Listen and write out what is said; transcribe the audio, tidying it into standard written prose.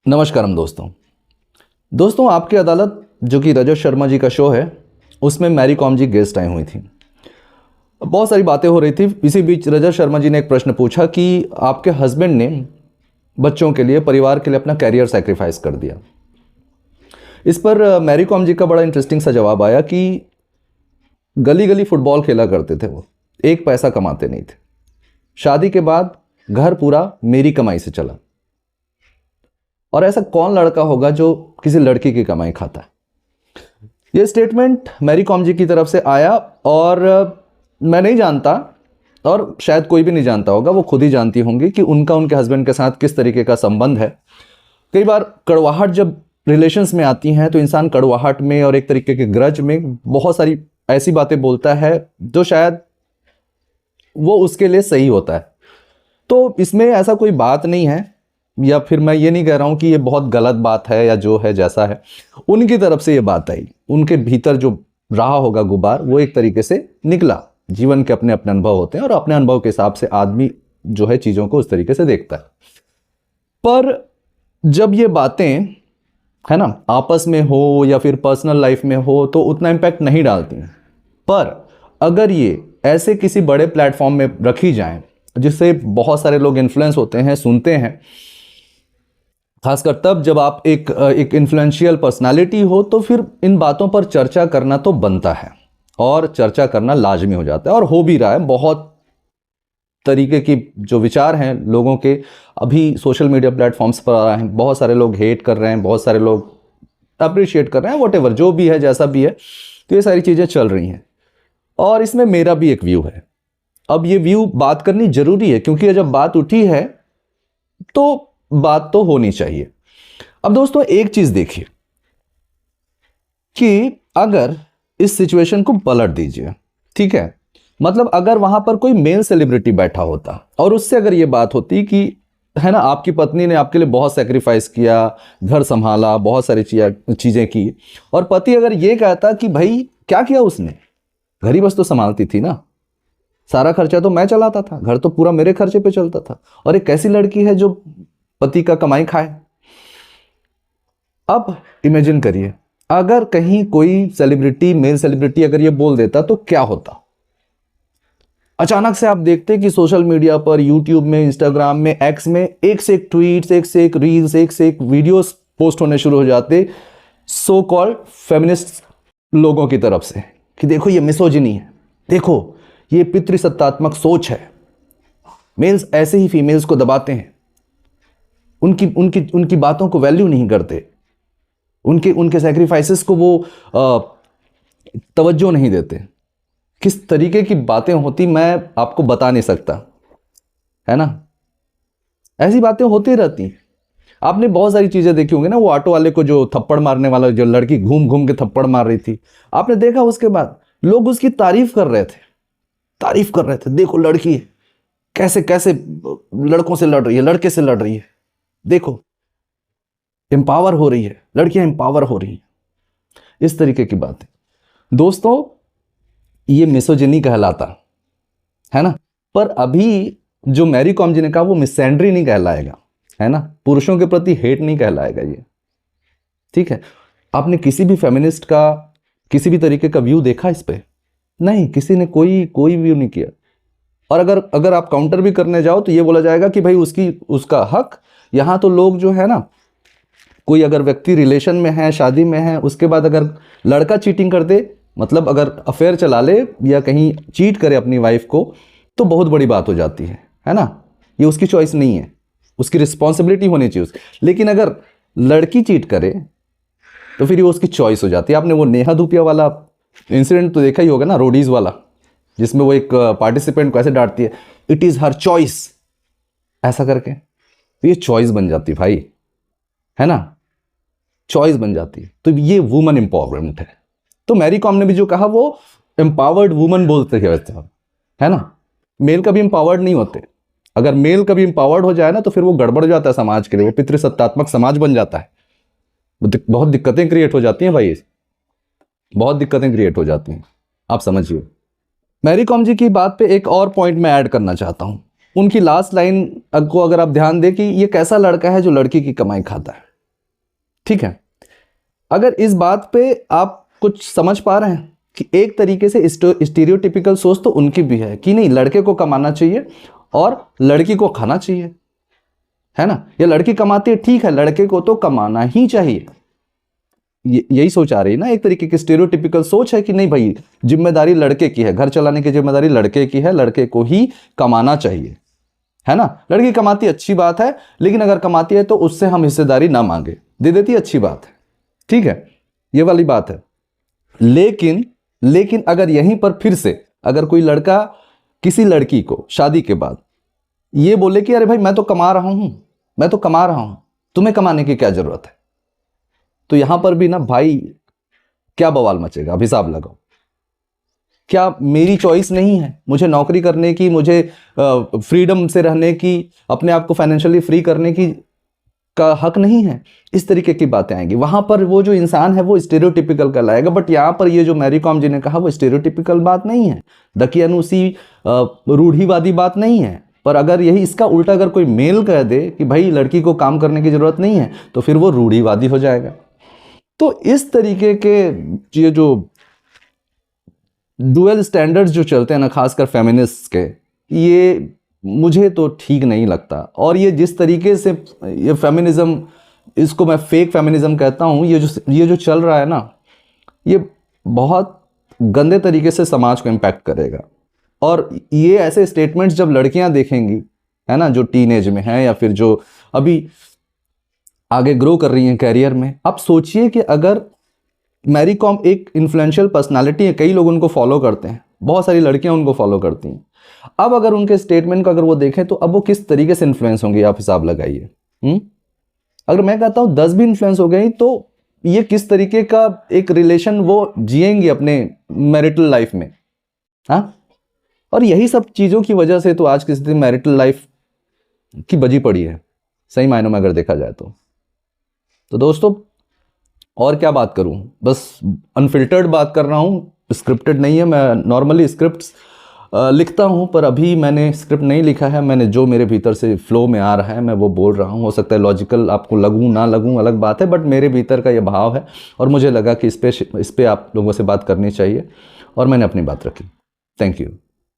नमस्कारम दोस्तों आपकी अदालत जो कि रजत शर्मा जी का शो है उसमें मैरी कॉम जी गेस्ट आई हुई थी। बहुत सारी बातें हो रही थी। इसी बीच रजत शर्मा जी ने एक प्रश्न पूछा कि आपके हस्बैंड ने बच्चों के लिए, परिवार के लिए अपना कैरियर सैक्रिफाइस कर दिया। इस पर मैरी कॉम जी का बड़ा इंटरेस्टिंग सा जवाब आया कि गली गली फुटबॉल खेला करते थे, वो एक पैसा कमाते नहीं थे। शादी के बाद घर पूरा मेरी कमाई से चला। और ऐसा कौन लड़का होगा जो किसी लड़की की कमाई खाता है। ये स्टेटमेंट मैरी कॉम जी की तरफ से आया और मैं नहीं जानता और शायद कोई भी नहीं जानता होगा, वो खुद ही जानती होंगी कि उनका उनके हस्बैंड के साथ किस तरीके का संबंध है। कई बार कड़वाहट जब रिलेशंस में आती हैं तो इंसान कड़वाहट में और एक तरीके के ग्रज में बहुत सारी ऐसी बातें बोलता है जो शायद वो उसके लिए सही होता है। तो इसमें ऐसा कोई बात नहीं है, या फिर मैं ये नहीं कह रहा हूं कि ये बहुत गलत बात है या जो है जैसा है। उनकी तरफ से ये बात आई, उनके भीतर जो रहा होगा गुबार वो एक तरीके से निकला। जीवन के अपने अपने अनुभव होते हैं और अपने अनुभव के हिसाब से आदमी जो है चीज़ों को उस तरीके से देखता है। पर जब ये बातें है ना आपस में हो या फिर पर्सनल लाइफ में हो तो उतना इम्पैक्ट नहीं डालती हैं। पर अगर ये ऐसे किसी बड़े प्लेटफॉर्म में रखी जाएं जिससे बहुत सारे लोग इन्फ्लुएंस होते हैं, सुनते हैं, खासकर तब जब आप एक इन्फ्लुएंशियल पर्सनालिटी हो, तो फिर इन बातों पर चर्चा करना तो बनता है और चर्चा करना लाजमी हो जाता है और हो भी रहा है। बहुत तरीके की जो विचार हैं लोगों के अभी सोशल मीडिया प्लेटफॉर्म्स पर आ रहे हैं। बहुत सारे लोग हेट कर रहे हैं, बहुत सारे लोग अप्रिशिएट कर रहे हैं, व्हाटएवर जो भी है जैसा भी है, तो ये सारी चीज़ें चल रही हैं और इसमें मेरा भी एक व्यू है। अब ये व्यू बात करनी जरूरी है क्योंकि जब बात उठी है तो बात तो होनी चाहिए। अब दोस्तों एक चीज देखिए कि अगर इस सिचुएशन को पलट दीजिए, ठीक है, मतलब अगर वहां पर कोई मेल सेलिब्रिटी बैठा होता और उससे अगर ये बात होती कि है ना आपकी पत्नी ने आपके लिए बहुत सेक्रीफाइस किया, घर संभाला, बहुत सारी चीजें की, और पति अगर ये कहता कि भाई क्या किया उसने, घर ही बस तो संभालती थी ना, सारा खर्चा तो मैं चलाता था, घर तो पूरा मेरे खर्चे पे चलता था, और एक कैसी लड़की है जो पति का कमाई खाए। अब इमेजिन करिए अगर कहीं कोई सेलिब्रिटी, मेल सेलिब्रिटी अगर ये बोल देता तो क्या होता। अचानक से आप देखते कि सोशल मीडिया पर, यूट्यूब में, इंस्टाग्राम में, एक्स में एक से एक ट्वीट्स, एक से एक रील्स, एक से एक वीडियोस पोस्ट होने शुरू हो जाते सो कॉल्ड फेमिनिस्ट लोगों की तरफ से कि देखो ये मिसोजिनी है, देखो ये पितृसत्तात्मक सोच है, मेल्स ऐसे ही फीमेल्स को दबाते हैं, उनकी उनकी उनकी बातों को वैल्यू नहीं करते, उनके उनके सैक्रिफाइसेस को वो तवज्जो नहीं देते। किस तरीके की बातें होती मैं आपको बता नहीं सकता, है ना। ऐसी बातें होती रहती हैं। आपने बहुत सारी चीजें देखी होंगी ना, वो ऑटो वाले को जो थप्पड़ मारने वाला, जो लड़की घूम घूम के थप्पड़ मार रही थी, आपने देखा उसके बाद लोग उसकी तारीफ कर रहे थे, देखो लड़की कैसे कैसे लड़कों से लड़ रही है, लड़के से लड़ रही है, देखो एम्पावर हो रही है, लड़कियां एम्पावर हो रही हैं, इस तरीके की बातें। दोस्तों ये मिसोजिनी कहलाता है ना। पर अभी जो मैरी कॉम जी ने कहा वो मिसैंड्री नहीं कहलाएगा, है ना, पुरुषों के प्रति हेट नहीं कहलाएगा ये, ठीक है। आपने किसी भी फेमिनिस्ट का किसी भी तरीके का व्यू देखा इस पे? नहीं, किसी ने कोई व्यू नहीं किया। और अगर आप काउंटर भी करने जाओ तो ये बोला जाएगा कि भाई उसका हक। यहां तो लोग जो है ना, कोई अगर व्यक्ति रिलेशन में है, शादी में है, उसके बाद अगर लड़का चीटिंग कर दे, मतलब अगर अफेयर चला ले या कहीं चीट करे अपनी वाइफ को, तो बहुत बड़ी बात हो जाती है ना। ये उसकी चॉइस नहीं है, उसकी रिस्पॉन्सिबिलिटी होनी चाहिए उसकी। लेकिन अगर लड़की चीट करे तो फिर ये उसकी चॉइस हो जाती है। आपने वो नेहा धूपिया वाला इंसिडेंट तो देखा ही होगा ना, रोडीज वाला, जिसमें वो एक पार्टिसिपेंट को ऐसे डांटती है, इट इज हर चॉइस, ऐसा करके। तो ये चॉइस बन जाती है भाई, है ना, चॉइस बन जाती है। तो ये वुमन एम्पावरमेंट है। तो मैरी कॉम ने भी जो कहा वो एम्पावर्ड वुमन बोलते हैं वैसे, है ना। मेल कभी एम्पावर्ड नहीं होते। अगर मेल कभी एम्पावर्ड हो जाए ना तो फिर वो गड़बड़ हो जाता है समाज के लिए, वो पितृसत्तात्मक समाज बन जाता है। बहुत दिक्कतें क्रिएट हो जाती हैं भाई, बहुत दिक्कतें क्रिएट हो जाती हैं, आप समझिए। मैरी कॉम जी की बात पे एक और पॉइंट मैं ऐड करना चाहता हूं। उनकी लास्ट लाइन को अगर आप ध्यान दें कि ये कैसा लड़का है जो लड़की की कमाई खाता है, ठीक है, अगर इस बात पे आप कुछ समझ पा रहे हैं कि एक तरीके से स्टीरियोटिपिकल सोच तो उनकी भी है कि नहीं, लड़के को कमाना चाहिए और लड़की को खाना चाहिए, है ना, या लड़की कमाती है, ठीक है, लड़के को तो कमाना ही चाहिए, यही सोच आ रही है ना। एक तरीके की स्टीरियोटिपिकल सोच है कि नहीं भाई, जिम्मेदारी लड़के की है, घर चलाने की जिम्मेदारी लड़के की है, लड़के को ही कमाना चाहिए, है ना। लड़की कमाती अच्छी बात है, लेकिन अगर कमाती है तो उससे हम हिस्सेदारी ना मांगे, दे देती अच्छी बात है, ठीक है, ये वाली बात है। लेकिन अगर यहीं पर फिर से अगर कोई लड़का किसी लड़की को शादी के बाद ये बोले कि अरे भाई मैं तो कमा रहा हूं, तुम्हें कमाने की क्या जरूरत है, तो यहां पर भी ना भाई क्या बवाल मचेगा। अब हिसाब लगाओ, क्या मेरी चॉइस नहीं है मुझे नौकरी करने की, मुझे फ्रीडम से रहने की, अपने आप को फाइनेंशियली फ्री करने की का हक नहीं है? इस तरीके की बातें आएंगी, वहां पर वो जो इंसान है वो स्टेरियोटिपिकल कहलाएगा। बट यहां पर ये जो मैरी कॉम जी ने कहा वो स्टेरियोटिपिकल बात नहीं है, दकियानूसी रूढ़िवादी बात नहीं है। पर अगर यही इसका उल्टा अगर कोई मेल कह दे कि भाई लड़की को काम करने की जरूरत नहीं है, तो फिर वो रूढ़िवादी हो जाएगा। तो इस तरीके के ये जो डुअल स्टैंडर्ड्स जो चलते हैं ना, खासकर फेमिनिस्ट के, ये मुझे तो ठीक नहीं लगता। और ये जिस तरीके से ये फेमिनिज्म, इसको मैं फेक फेमिनिज्म कहता हूँ, ये जो चल रहा है ना, ये बहुत गंदे तरीके से समाज को इम्पैक्ट करेगा। और ये ऐसे स्टेटमेंट्स जब लड़कियां देखेंगी, है ना, जो टीनेज में हैं या फिर जो अभी आगे ग्रो कर रही हैं कैरियर में, आप सोचिए कि अगर मैरी कॉम एक इन्फ्लुएंशियल पर्सनालिटी है, कई लोग उनको फॉलो करते हैं, बहुत सारी लड़कियां उनको फॉलो करती हैं, अब अगर उनके स्टेटमेंट को अगर वो देखें तो अब वो किस तरीके से इन्फ्लुएंस होंगी, आप हिसाब लगाइए। अगर मैं कहता हूं 10 भी इन्फ्लुएंस हो गई तो ये किस तरीके का एक रिलेशन वो जिएंगी अपने मैरिटल लाइफ में। हाँ, और यही सब चीज़ों की वजह से तो आज की स्थिति मैरिटल लाइफ की बजी पड़ी है, सही मायनों में अगर देखा जाए तो दोस्तों और क्या बात करूं, बस अनफिल्टर्ड बात कर रहा हूं, स्क्रिप्टेड नहीं है। मैं नॉर्मली स्क्रिप्ट्स लिखता हूं, पर अभी मैंने स्क्रिप्ट नहीं लिखा है, मैंने जो मेरे भीतर से फ्लो में आ रहा है मैं वो बोल रहा हूं। हो सकता है लॉजिकल आपको लगूं ना लगूं, अलग बात है, बट मेरे भीतर का ये भाव है और मुझे लगा कि इस पे आप लोगों से बात करनी चाहिए और मैंने अपनी बात रखी। Thank you.